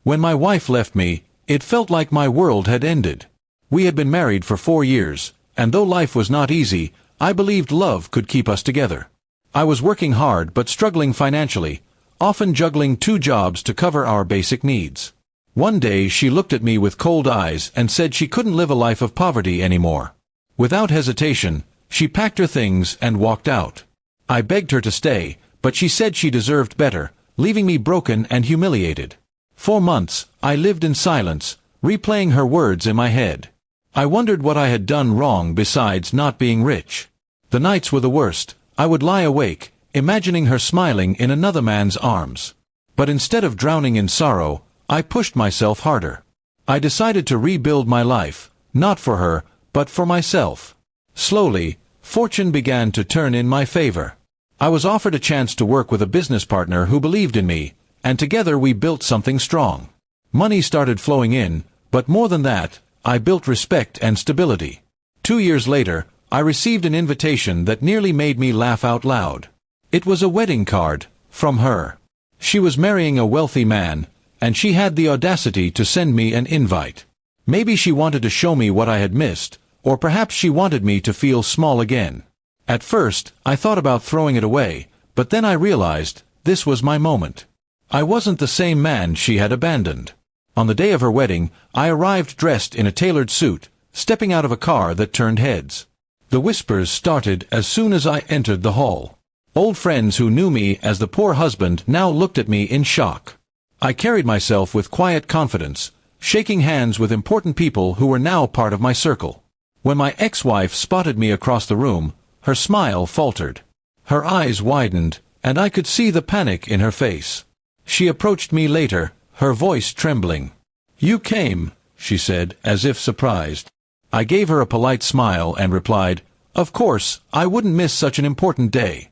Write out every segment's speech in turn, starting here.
When my wife left me, it felt like my world had ended. We had been married for 4 years, and though life was not easy, I believed love could keep us together. I was working hard but struggling financially, often juggling 2 jobs to cover our basic needs. One day she looked at me with cold eyes and said she couldn't live a life of poverty anymore. Without hesitation, she packed her things and walked out. I begged her to stay, but she said she deserved better, leaving me broken and humiliated. For months, I lived in silence, replaying her words in my head. I wondered what I had done wrong besides not being rich. The nights were the worst. I would lie awake, imagining her smiling in another man's arms. But instead of drowning in sorrow, I pushed myself harder. I decided to rebuild my life, not for her, but for myself. Slowly, fortune began to turn in my favor. I was offered a chance to work with a business partner who believed in me, and together we built something strong. Money started flowing in, but more than that, I built respect and stability. 2 years later, I received an invitation that nearly made me laugh out loud. It was a wedding card, from her. She was marrying a wealthy man, and she had the audacity to send me an invite. Maybe she wanted to show me what I had missed, or perhaps she wanted me to feel small again. At first, I thought about throwing it away, but then I realized, this was my moment. I wasn't the same man she had abandoned. On the day of her wedding, I arrived dressed in a tailored suit, stepping out of a car that turned heads. The whispers started as soon as I entered the hall. Old friends who knew me as the poor husband now looked at me in shock. I carried myself with quiet confidence, shaking hands with important people who were now part of my circle. When my ex-wife spotted me across the room, her smile faltered. Her eyes widened, and I could see the panic in her face. She approached me later, her voice trembling. "You came," she said, as if surprised. I gave her a polite smile and replied, "Of course, I wouldn't miss such an important day."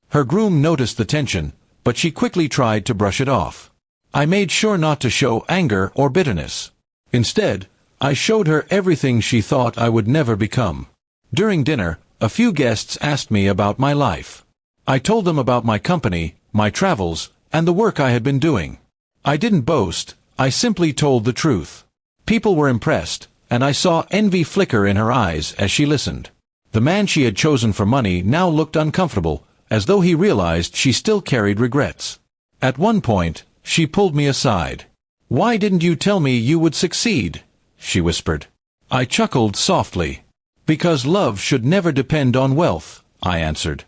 Her groom noticed the tension, but she quickly tried to brush it off. I made sure not to show anger or bitterness. Instead, I showed her everything she thought I would never become. During dinner, a few guests asked me about my life. I told them about my company, my travels, and the work I had been doing. I didn't boast, I simply told the truth. People were impressed, and I saw envy flicker in her eyes as she listened. The man she had chosen for money now looked uncomfortable, as though he realized she still carried regrets. At one point, she pulled me aside. "Why didn't you tell me you would succeed?" she whispered. I chuckled softly. "Because love should never depend on wealth," I answered.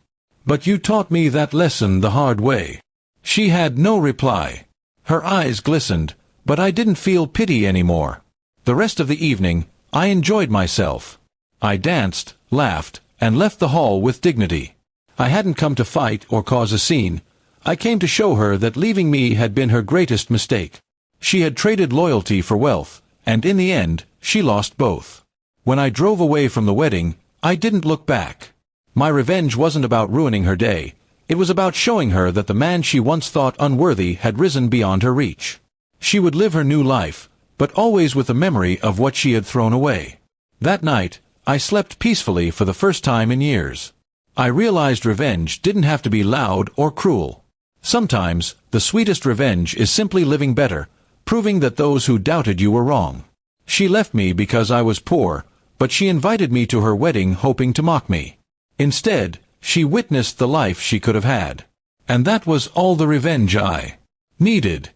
"But you taught me that lesson the hard way." She had no reply. Her eyes glistened, but I didn't feel pity anymore. The rest of the evening, I enjoyed myself. I danced, laughed, and left the hall with dignity. I hadn't come to fight or cause a scene. I came to show her that leaving me had been her greatest mistake. She had traded loyalty for wealth, and in the end, she lost both. When I drove away from the wedding, I didn't look back. My revenge wasn't about ruining her day. It was about showing her that the man she once thought unworthy had risen beyond her reach. She would live her new life, but always with the memory of what she had thrown away. That night, I slept peacefully for the first time in years. I realized revenge didn't have to be loud or cruel. Sometimes, the sweetest revenge is simply living better, proving that those who doubted you were wrong. She left me because I was poor, but she invited me to her wedding hoping to mock me. Instead, she witnessed the life she could have had. And that was all the revenge I needed.